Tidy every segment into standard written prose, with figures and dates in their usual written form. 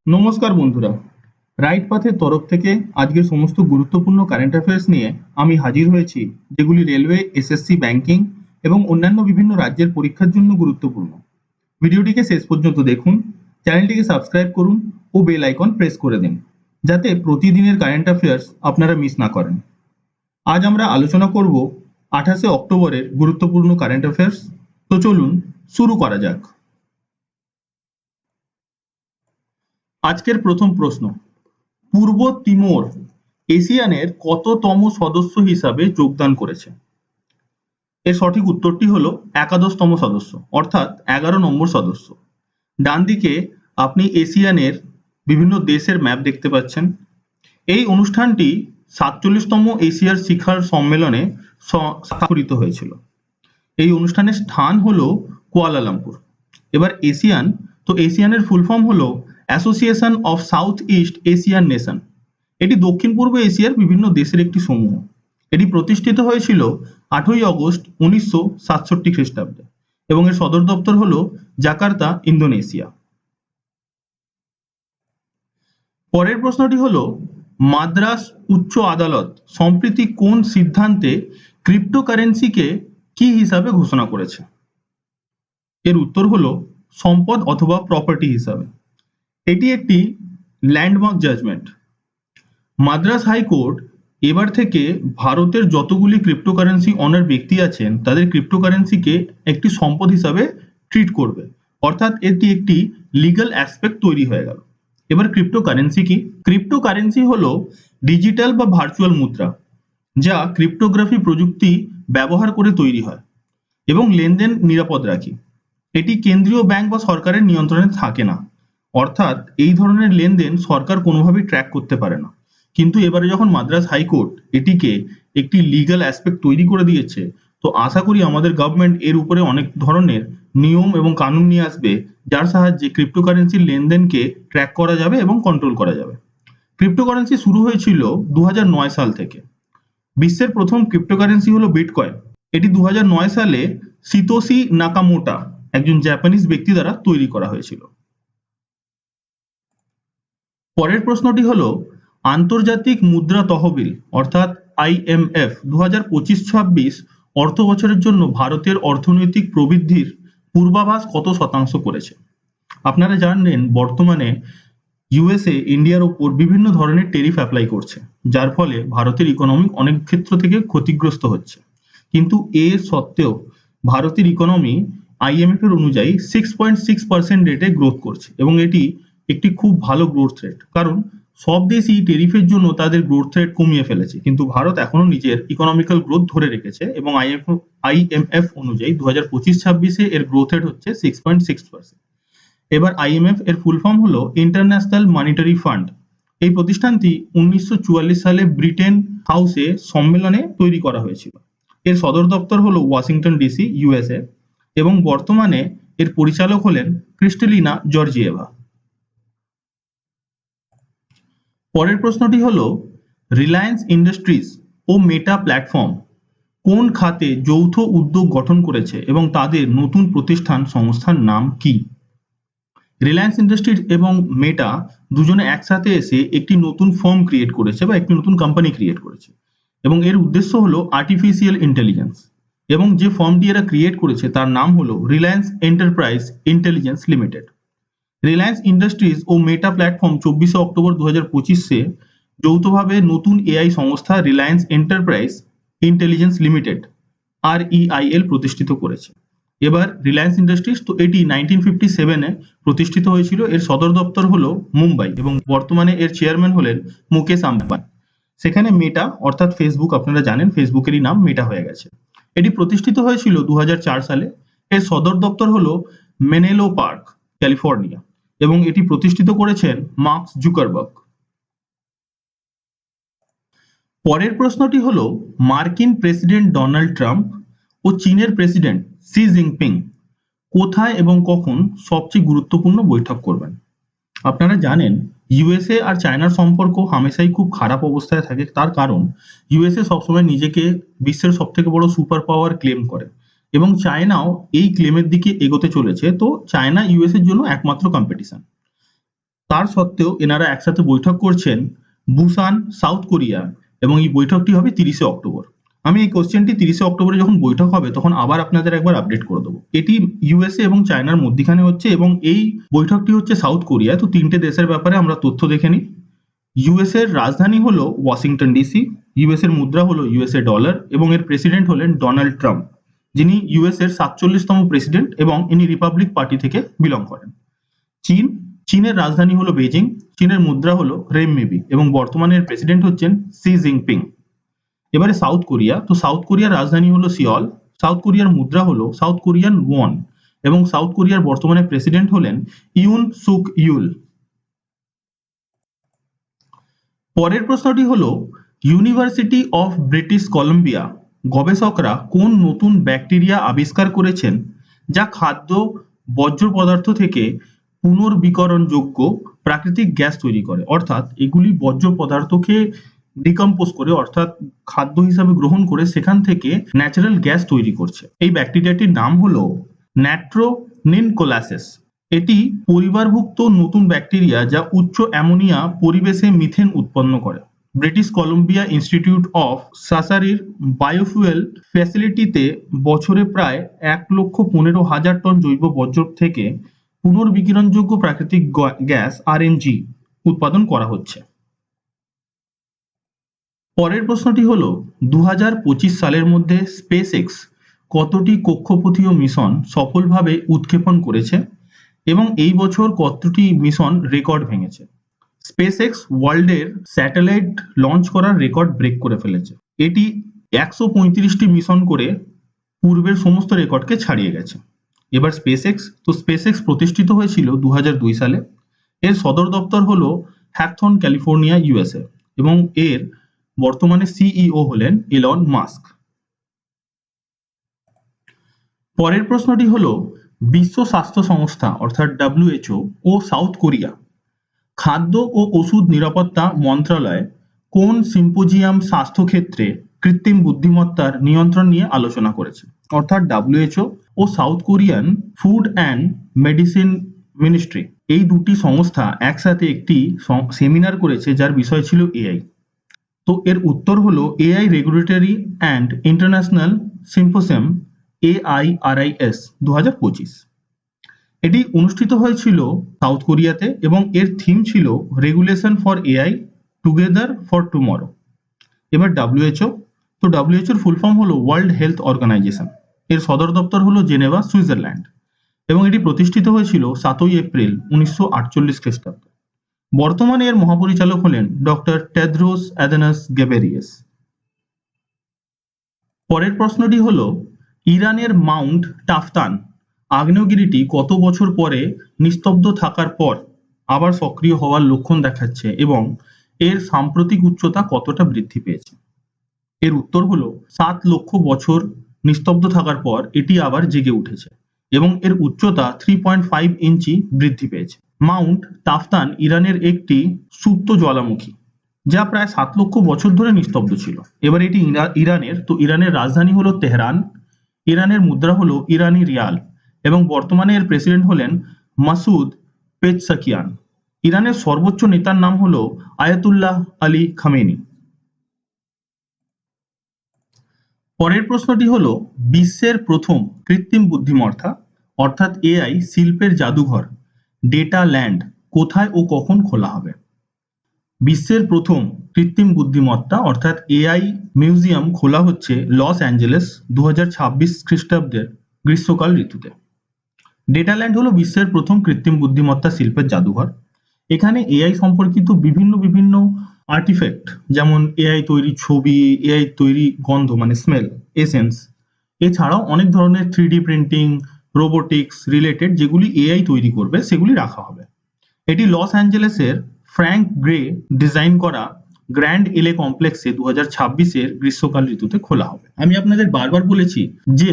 নমস্কার বন্ধুরা, রাইট পাথের তরফ থেকে আজকের সমস্ত গুরুত্বপূর্ণ কারেন্ট অ্যাফেয়ার্স নিয়ে আমি হাজির হয়েছি, যেগুলি রেলওয়ে, এসএসসি, ব্যাংকিং এবং অন্যান্য বিভিন্ন রাজ্যের পরীক্ষার জন্য গুরুত্বপূর্ণ। ভিডিওটিকে শেষ পর্যন্ত দেখুন, চ্যানেলটিকে সাবস্ক্রাইব করুন ও বেল আইকন প্রেস করে দিন, যাতে প্রতিদিনের কারেন্ট অ্যাফেয়ার্স আপনারা মিস না করেন। আজ আমরা আলোচনা করব 28শে অক্টোবরের গুরুত্বপূর্ণ কারেন্ট অ্যাফেয়ার্স। তো চলুন শুরু করা যাক। আজকের প্রথম প্রশ্ন, পূর্ব তিমোর এসিয়ানের কততম সদস্য হিসাবে যোগদান করেছে? এর সঠিক উত্তরটি হলো একাদশতম সদস্য, অর্থাৎ 11 নম্বর সদস্য। ডান দিকে আপনি এসিয়ানের বিভিন্ন দেশের ম্যাপ দেখতে পাচ্ছেন। এই অনুষ্ঠানটি 47তম এশিয়ার শিখর সম্মেলনে স্বাক্ষরিত হয়েছিল। এই অনুষ্ঠানের স্থান হলো কুয়ালালামপুর। এবার এসিয়ান, তো এসিয়ানের ফুল ফর্ম হলো association of south east Asian nation. এটি দক্ষিণ পূর্ব এশিয়ার বিভিন্ন দেশের একটি সমূহ। এটি প্রতিষ্ঠিত হয়েছিল 8ই অগস্ট 1967 খ্রিস্টাব্দে এবং এর সদর দপ্তর হলো জাকার্তা, ইন্দোনেশিয়া। পরের প্রশ্নটি হলো, মাদ্রাস উচ্চ আদালত সম্প্রতি কোন সিদ্ধান্তে ক্রিপ্টোকারেন্সিকে কি হিসাবে ঘোষণা করেছে? এর উত্তর হলো সম্পদ অথবা প্রপার্টি হিসাবে। এটি একটি ল্যান্ডমার্ক জাজমেন্ট। মাদ্রাস হাইকোর্ট এবার থেকে ভারতের যতগুলি ক্রিপ্টোকারেন্সি অনার ব্যক্তি আছেন তাদের ক্রিপ্টোকারেন্সিকে একটি সম্পদ হিসাবে ট্রিট করবে, অর্থাৎ এটি একটি লিগ্যাল অ্যাসপেক্ট তৈরি হয়ে গেল। এবার ক্রিপ্টোকারেন্সি কি? ক্রিপ্টোকারেন্সি হলো ডিজিটাল বা ভার্চুয়াল মুদ্রা, যা ক্রিপ্টোগ্রাফি প্রযুক্তি ব্যবহার করে তৈরি হয় এবং লেনদেন নিরাপদ রাখে। এটি কেন্দ্রীয় ব্যাংক বা সরকারের নিয়ন্ত্রণে থাকে না, অর্থাৎ এই ধরনের লেনদেন সরকার কোনোভাবেই ট্র্যাক করতে পারে না। কিন্তু এবারে যখন মাদ্রাস হাইকোর্ট এটিকে একটি লিগ্যাল অ্যাসপেক্ট তৈরি করে দিয়েছে, তো আশা করি আমাদের গভর্নমেন্ট এর উপরে অনেক ধরনের নিয়ম এবং কানুন নিয়ে আসবে, যার সাহায্যে ক্রিপ্টোকারেন্সির লেনদেনকে ট্র্যাক করা যাবে এবং কন্ট্রোল করা যাবে। ক্রিপ্টোকারেন্সি শুরু হয়েছিল 2009 সাল থেকে। বিশ্বের প্রথম ক্রিপ্টোকারেন্সি হলো বিটকয়েন। এটি 2009 সালে সিতোশি নাকামোটো, একজন জাপানিজ ব্যক্তি দ্বারা তৈরি করা হয়েছিল। পরের প্রশ্নটি হলো, আন্তর্জাতিক মুদ্রা তহবিল অর্থাৎ IMF 2025-26 অর্থ বছরের জন্য ভারতের অর্থনৈতিক প্রবৃদ্ধির পূর্বাভাস কত শতাংশ করেছে? আপনারা জানেন বর্তমানে ইউএসএ ইন্ডিয়ার ওপর বিভিন্ন ধরনের ট্যারিফ অ্যাপ্লাই করছে, যার ফলে ভারতের ইকোনমি অনেক ক্ষেত্র থেকে ক্ষতিগ্রস্ত হচ্ছে। কিন্তু এর সত্ত্বেও ভারতের ইকোনমি IMF এর অনুযায়ী 6.6% রেটে গ্রোথ করছে এবং এটি একটি খুব ভালো গ্রোথ রেট, কারণ সব দেশই ট্যারিফের জন্য তাদের গ্রোথ রেট কমিয়ে ফেলেছে, কিন্তু ভারত এখনো নিজের ইকোনমিক্যাল গ্রোথ ধরে রেখেছে এবং IMF অনুযায়ী 2025-26 এর গ্রোথ রেট হচ্ছে 6.6%। এবার IMF এর ফুল ফর্ম হলো ইন্টারন্যাশনাল মনিটারি ফান্ড। এই প্রতিষ্ঠানটি 1944 সালে ব্রিটেন হাউসে সম্মেলনে তৈরি করা হয়েছিল। এর সদর দপ্তর হলো ওয়াশিংটন ডিসি, USA, এবং বর্তমানে এর পরিচালক হলেন ক্রিস্টালিনা জর্জিয়েভা। পরের প্রশ্নটি হলো, রিলায়েন্স ইন্ডাস্ট্রিজ ও মেটা প্ল্যাটফর্ম কোন খাতে যৌথ উদ্যোগ গঠন করেছে এবং তাদের নতুন প্রতিষ্ঠান সংস্থার নাম কি? রিলায়েন্স ইন্ডাস্ট্রিজ এবং মেটা দুজনে একসাথে এসে একটি নতুন ফার্ম ক্রিয়েট করেছে বা একটি নতুন কোম্পানি ক্রিয়েট করেছে এবং এর উদ্দেশ্য হলো আর্টিফিশিয়াল ইন্টেলিজেন্স, এবং যে ফার্মটি এরা ক্রিয়েট করেছে তার নাম হলো Reliance Enterprise Intelligence Limited. Reliance Industries ও মেটা প্ল্যাটফর্ম 24শে অক্টোবর 2025-এ যৌথভাবে নতুন AI সংস্থা Reliance Enterprise Intelligence Limited REIL প্রতিষ্ঠিত করেছে। এবার রিলায়েন্স ইন্ডাস্ট্রিজ, তো এটি 1957-এ প্রতিষ্ঠিত হয়েছিল। এর সদর দপ্তর হলো মুম্বাই এবং বর্তমানে এর চেয়ারম্যান হলেন মুকেশ আম্বানি। সেখানে মেটা অর্থাৎ ফেসবুক, আপনারা জানেন ফেসবুকেরই নাম মেটা হয়ে গেছে। এটি প্রতিষ্ঠিত হয়েছিল 2004 সালে। এর সদর দপ্তর হলো মেনেলো পার্ক, ক্যালিফোর্নিয়া, এবং এটি প্রতিষ্ঠিত করেছেন মার্ক জুকারবার্গ। পরের প্রশ্নটি হলো, মার্কিন প্রেসিডেন্ট ডোনাল্ড ট্রাম্প ও চীনের প্রেসিডেন্ট শি জিনপিং কোথায় এবং কখন সবচেয়ে গুরুত্বপূর্ণ বৈঠক করবেন? আপনারা জানেন USA আর চায়নার সম্পর্ক হামেশাই খুব খারাপ অবস্থায় থাকে। তার কারণ USA সবসময় নিজেকে বিশ্বের সবথেকে বড় সুপার পাওয়ার ক্লেম করে এবং চায়নাও এই ক্লেমের দিকে এগোতে চলেছে। তো চায়না US এর জন্য একমাত্র কম্পিটিশন। তার সত্ত্বেও এনারা একসাথে বৈঠক করছেন বুসান, সাউথ কোরিয়া, এবং এই বৈঠকটি হবে 30শে অক্টোবর। আমি এই কোশ্চেনটি 30শে অক্টোবরে যখন বৈঠক হবে তখন আবার আপনাদের একবার আপডেট করে দেবো। এটি ইউএসএ এবং চায়নার মধ্যিখানে হচ্ছে এবং এই বৈঠকটি হচ্ছে সাউথ কোরিয়া। তো তিনটে দেশের ব্যাপারে আমরা তথ্য দেখে নিই। ইউএস এর রাজধানী হলো ওয়াশিংটন ডিসি, ইউএস এর মুদ্রা হলো ইউএসএ ডলার এবং এর প্রেসিডেন্ট হলেন ডোনাল্ড ট্রাম্প, যিনি ইউএস এর 47তম প্রেসিডেন্ট এবং ইনি রিপাবলিক পার্টি থেকে বিলং করেন। চীন, চীনের রাজধানী হলো বেজিং, চীনের মুদ্রা হলো রেনমিনবি এবং বর্তমানে এর প্রেসিডেন্ট হচ্ছেন শি জিনপিং। এবারে সাউথ কোরিয়া, তো সাউথ কোরিয়ার রাজধানী হলো সিওল, সাউথ কোরিয়ার মুদ্রা হলো সাউথ কোরিয়ান ওয়ন এবং সাউথ কোরিয়ার বর্তমানে প্রেসিডেন্ট হলেন ইউন সুক ইউল। পরের প্রশ্নটি হলো ইউনিভার্সিটি অফ ব্রিটিশ কলম্বিয়া গবেষকরা কোন নতুন ব্যাকটেরিয়া আবিষ্কার করেছেন যা খাদ্য বর্জ্য পদার্থ থেকে পুনর্বিকরণযোগ্য প্রাকৃতিক গ্যাস তৈরি করে, অর্থাৎ এগুলি বর্জ্য পদার্থকে ডিকম্পোজ করে অর্থাৎ খাদ্য হিসাবে গ্রহণ করে সেখান থেকে ন্যাচারাল গ্যাস তৈরি করছে। এই ব্যাকটেরিয়াটির নাম হলো ন্যাট্রোনিনকোলাসিস। এটি পরিবারভুক্ত নতুন ব্যাকটেরিয়া যা উচ্চ অ্যামোনিয়া পরিবেশে মিথেন উৎপন্ন করে। ব্রিটিশ কলম্বিয়া ইনস্টিটিউট অফ সাসারির বায়োফুয়েল ফ্যাসিলিটিতে বছরে প্রায় 1,15,000 টন জৈব বর্জ্য থেকে পুনর্বিকিরণযোগ্য প্রাকৃতিক গ্যাস আরএনজি উৎপাদন করা হচ্ছে। পরের প্রশ্নটি হলো 2025 সালের মধ্যে স্পেসএক্স কতটি কক্ষপথীয় মিশন সফলভাবে উৎক্ষেপণ করেছে এবং এই বছর কতটি মিশন রেকর্ড ভেঙেছে? স্পেসএক্স ওয়ার্ল্ডের স্যাটেলাইট লঞ্চ করার রেকর্ড ব্রেক করে ফেলেছে। এটি 135টি মিশন করে পূর্বের সমস্ত রেকর্ডকে ছাড়িয়ে গেছে। এবার স্পেসএক্স প্রতিষ্ঠিত হয়েছিল 2002 সালে। এর সদর দপ্তর হলো হ্যাথর্ন, ক্যালিফোর্নিয়া, ইউএসএ এবং এর বর্তমানে সিইও হলেন ইলন মাস্ক। পরের প্রশ্নটি হলো বিশ্ব স্বাস্থ্য সংস্থা অর্থাৎ WHO ও সাউথ কোরিয়া খাদ্য ও ওষুধ নিরাপত্তা মন্ত্রণালয় কোন সিম্পোজিয়াম স্বাস্থ্য ক্ষেত্রে কৃত্রিম বুদ্ধিমত্তার নিয়ন্ত্রণ নিয়ে আলোচনা করেছে? অর্থাৎ WHO ও South Korean food and medicine ministry এই দুটি সংস্থা একসাথে একটি সেমিনার করেছে যার বিষয় ছিল এআই। তো এর উত্তর হলো AI regulatory and international symposium AIRIS 2025। এটি অনুষ্ঠিত হয়েছিল সাউথ কোরিয়াতে এবং এর থিম ছিল regulation for AI together for tomorrow. এবার WHO, তো WHO এর ফুল ফর্ম হলো ওয়ার্ল্ড হেলথ অর্গানাইজেশন। এর সদর দপ্তর হলো জেনেভা, সুইজারল্যান্ড এবং এটি প্রতিষ্ঠিত হয়েছিল 7ই এপ্রিল 1948 খ্রিস্টাব্দে। বর্তমানে এর মহাপরিচালক হলেন ডক্টর টেদ্রোস অ্যাদানস গেব্রেয়েসাস। পরের প্রশ্নটি হলো ইরানের মাউন্ট টাফতান আগ্নেয়গিরিটি কত বছর পরে নিস্তব্ধ থাকার পর আবার সক্রিয় হওয়ার লক্ষণ দেখাচ্ছে এবং এর সাম্প্রতিক উচ্চতা কতটা বৃদ্ধি পেয়েছে? এর উত্তর হলো 7 লক্ষ বছর নিস্তব্ধ থাকার পর এটি আবার জেগে উঠেছে এবং এর উচ্চতা 3.5 ইঞ্চি বৃদ্ধি পেয়েছে। মাউন্ট টাফতান ইরানের একটি সুপ্ত জ্বালামুখী যা প্রায় 7 লক্ষ বছর ধরে নিস্তব্ধ ছিল। এবার এটি ইরানের, তো ইরানের রাজধানী হলো তেহরান, ইরানের মুদ্রা হলো ইরানি রিয়াল এবং বর্তমানে এর প্রেসিডেন্ট হলেন মাসুদ পেজশকিয়ান। ইরানের সর্বোচ্চ নেতার নাম হলো আয়াতুল্লাহ আলী খামেনি। পরের প্রশ্নটি হলো বিশ্বের প্রথম কৃত্রিম বুদ্ধিমত্তা অর্থাৎ এআই শিল্পের জাদুঘর ডেটা ল্যান্ড কোথায় ও কখন খোলা হবে? বিশ্বের প্রথম কৃত্রিম বুদ্ধিমত্তা অর্থাৎ এআই মিউজিয়াম খোলা হচ্ছে লস অ্যাঞ্জেলেস 2026 খ্রিস্টাব্দের গ্রীষ্মকাল ঋতুতে। ডেটা ল্যান্ড হলো বিশ্বের প্রথম কৃত্রিম বুদ্ধিমত্তা শিল্পের জাদুঘর। এখানে এআই সম্পর্কিত বিভিন্ন আর্টিফ্যাক্ট যেমন এআই তৈরি ছবি, এআই তৈরি গন্ধ মানে স্মেল, এসেন্স, এছাড়াও অনেক ধরনের 3D প্রিন্টিং, রোবোটিক্স রিলেটেড যেগুলি এআই তৈরি করবে সেগুলি রাখা হবে। এটি লস অ্যাঞ্জেলেসের ফ্র্যাঙ্ক গ্রে ডিজাইন করা গ্র্যান্ড এলে কমপ্লেক্সে 2026-এর গ্রীষ্মকাল ঋতুতে খোলা হবে। আমি আপনাদের বারবার বলেছি যে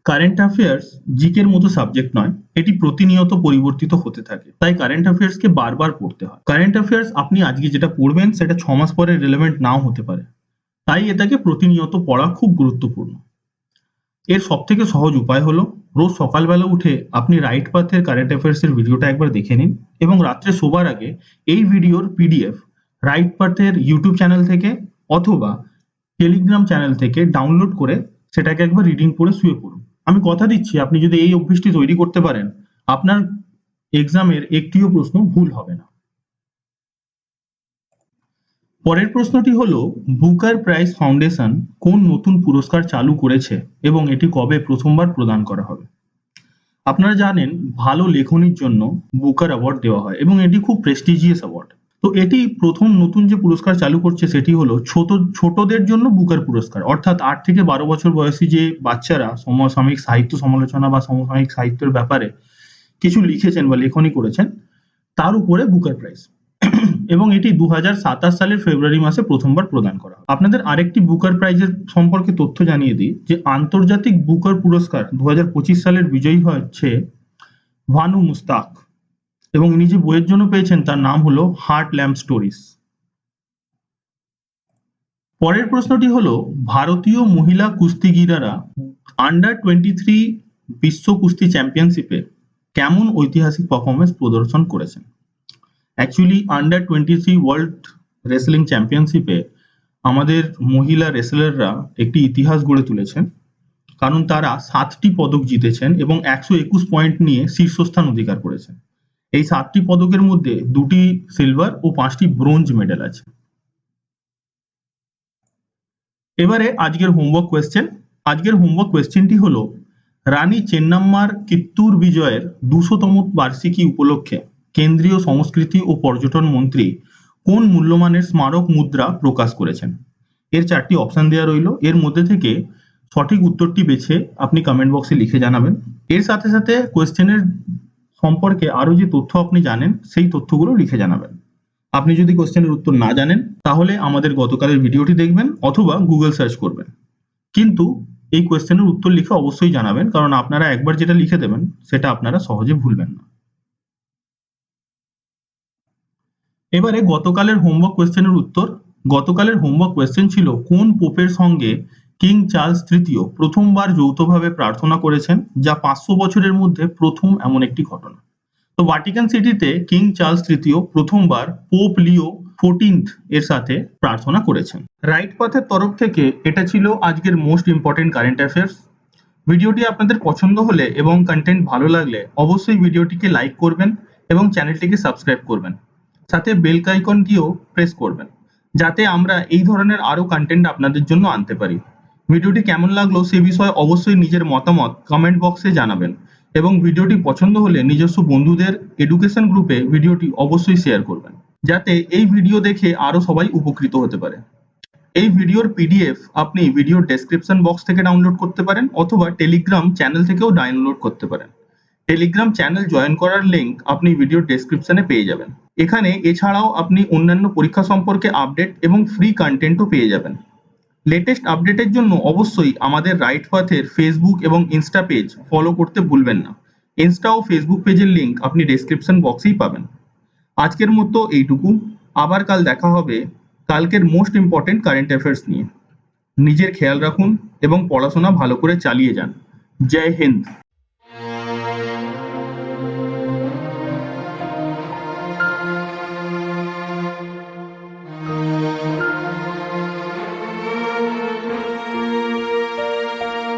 কারেন্ট অ্যাফেয়ার্স জিকের মতো সাবজেক্ট নয়, এটি প্রতিনিয়ত পরিবর্তিত হতে থাকে, তাই কারেন্ট অ্যাফেয়ার্সকে বারবার পড়তে হয়। কারেন্ট অ্যাফেয়ার্স আপনি আজকে যেটা পড়বেন সেটা 6 মাস পরে রিলেভেন্ট নাও হতে পারে, তাই এটাকে প্রতিনিয়ত পড়া খুব গুরুত্বপূর্ণ। এর সবথেকে সহজ উপায় হলো রোজ সকালবেলা উঠে আপনি রাইট পাথের কারেন্ট অ্যাফেয়ার্সের ভিডিওটা একবার দেখে নিন এবং রাত্রে শোবার আগে এই ভিডিওর পিডিএফ রাইট পাথের ইউটিউব চ্যানেল থেকে অথবা টেলিগ্রাম চ্যানেল থেকে ডাউনলোড করে সেটাকে একবার রিডিং পড়ে শুয়ে পড়ুন। আমি কথা দিচ্ছি আপনি যদি এই অভ্যাসটি তৈরি করতে পারেন আপনার এক্সামের একটিও প্রশ্ন ভুল হবে না। পরের প্রশ্নটি হলো বুকার প্রাইজ ফাউন্ডেশন কোন নতুন পুরস্কার চালু করেছে এবং এটি কবে প্রথমবার প্রদান করা হবে? আপনারা জানেন ভালো লেখনির জন্য বুকার অ্যাওয়ার্ড দেওয়া হয় এবং এটি খুব প্রেস্টিজিয়াস অ্যাওয়ার্ড। তো এটি প্রথম নতুন যে পুরস্কার চালু করছে সেটি হলো ছোটদের জন্য বুকার পুরস্কার, অর্থাৎ 8 থেকে 12 বছর বয়সী যে বাচ্চারা সমসাময়িক সাহিত্য সমালোচনা বা সমসাময়িক সাহিত্যের ব্যাপারে কিছু লিখেছেন বা লেখনী করেছেন তার উপরে বুকার প্রাইজ এবং এটি 2027 সালের ফেব্রুয়ারি মাসে প্রথমবার প্রদান করা হয়। আপনাদের আরেকটি বুকার প্রাইজের সম্পর্কে তথ্য জানিয়ে দিই যে আন্তর্জাতিক বুকার পুরস্কার 2025 সালের বিজয়ী হচ্ছে ভানু মুস্তাক এবং ইনি যে বইয়ের জন্য পেয়েছেন তার নাম হলো হার্ট ল্যাম্প স্টোরিজ। পরের প্রশ্নটি হলো ভারতীয় মহিলা কুস্তিগীরারা আন্ডার 23 বিশ্ব কুস্তি চ্যাম্পিয়নশিপে কেমন ঐতিহাসিক পারফরমেন্স প্রদর্শন করেছেন? অ্যাকচুয়ালি আন্ডার 23 ওয়ার্ল্ড রেসলিং চ্যাম্পিয়নশিপে আমাদের মহিলা রেসলাররা একটি ইতিহাস গড়ে তুলেছেন, কারণ তারা 7টি পদক জিতেছেন এবং 121 পয়েন্ট নিয়ে শীর্ষস্থান অধিকার করেছেন। এই 7টি পদকের মধ্যে 2টি সিলভার ও 5টি ব্রোঞ্জ মেডেল আছে। এবারে আজকের হোমওয়ার্ক কোয়েশ্চেন। আজকের হোমওয়ার্ক কোয়েশ্চেনটি হলো রানী চেন্নাম্মার কিত্তুর বিজয়ের 200তম বার্ষিকী উপলক্ষে কেন্দ্রীয় সংস্কৃতি ও পর্যটন মন্ত্রী কোন মূল্যমানের স্মারক মুদ্রা প্রকাশ করেছেন? এর 4টি অপশন দেওয়া রইল, এর মধ্যে থেকে সঠিক উত্তরটি বেছে আপনি কমেন্ট বক্সে লিখে জানাবেন। এর সাথে সাথে কোয়েশ্চেনের সম্পর্কে আরো যে তথ্য আপনি জানেন সেই তথ্যগুলো লিখে জানাবেন। আপনি যদি কোয়েশ্চেনের উত্তর না জানেন তাহলে আমাদের গতকালের ভিডিওটি দেখবেন অথবা গুগল সার্চ করবেন, কিন্তু এই কোয়েশ্চেনের উত্তর লিখে অবশ্যই জানাবেন, কারণ আপনারা একবার যেটা লিখে দেবেন সেটা আপনারা সহজে ভুলবেন না। এবারে গতকালের হোমওয়ার্ক কোয়েশ্চেনের উত্তর। গতকালের হোমওয়ার্ক কোয়েশ্চেন ছিল কোন পোপের সঙ্গে কিং চার্লস তৃতীয় প্রথমবার যৌথভাবে প্রার্থনা করেছেন, যা 500 বছরের মধ্যে প্রথম এমন একটি ঘটনা। তো ভাটিকান সিটিতে কিং চার্লস তৃতীয় প্রথমবার পোপ লিও 14 এর সাথে প্রার্থনা করেছেন। রাইট পাথের তরফ থেকে এটা ছিল আজকের মোস্ট ইম্পর্টেন্ট কারেন্ট অ্যাফেয়ার্স। ভিডিওটি আপনাদের পছন্দ হলে এবং কন্টেন্ট ভালো লাগলে অবশ্যই ভিডিওটিকে লাইক করবেন এবং চ্যানেলটিকে সাবস্ক্রাইব করবেন, সাথে বেল আইকনটিও প্রেস করবেন যাতে আমরা এই ধরনের আরো কন্টেন্ট আপনাদের জন্য আনতে পারি। ভিডিওটি কেমন লাগলো সে বিষয়ে অবশ্যই নিজের মতামত কমেন্ট বক্সে জানাবেন এবং ভিডিওটি পছন্দ হলে নিজস্ব বন্ধুদের এডুকেশন গ্রুপে ভিডিওটি অবশ্যই শেয়ার করবেন যাতে এই ভিডিও দেখে আরো সবাই উপকৃত হতে পারে। এই ভিডিওর পিডিএফ আপনি ভিডিওর ডেসক্রিপশন বক্স থেকে ডাউনলোড করতে পারেন অথবা টেলিগ্রাম চ্যানেল থেকেও ডাউনলোড করতে পারেন। টেলিগ্রাম চ্যানেল জয়েন করার লিংক আপনি ভিডিওর ডেসক্রিপশনে পেয়ে যাবেন। এখানে এছাড়াও আপনি অন্যান্য পরীক্ষা সম্পর্কে আপডেট এবং ফ্রি কন্টেন্টও পেয়ে যাবেন। লেটেস্ট আপডেটের জন্য অবশ্যই আমাদের রাইট পাথের ফেসবুক এবং ইনস্টা পেজ ফলো করতে ভুলবেন না। ইনস্টা ও ফেসবুক পেজের লিংক আপনি ডেসক্রিপশন বক্সেই পাবেন। আজকের মতো এইটুকু, আবার কাল দেখা হবে কালকের মোস্ট ইম্পর্টেন্ট কারেন্ট অ্যাফেয়ার্স নিয়ে। নিজের খেয়াল রাখুন এবং পড়াশোনা ভালো করে চালিয়ে যান। জয় হিন্দ।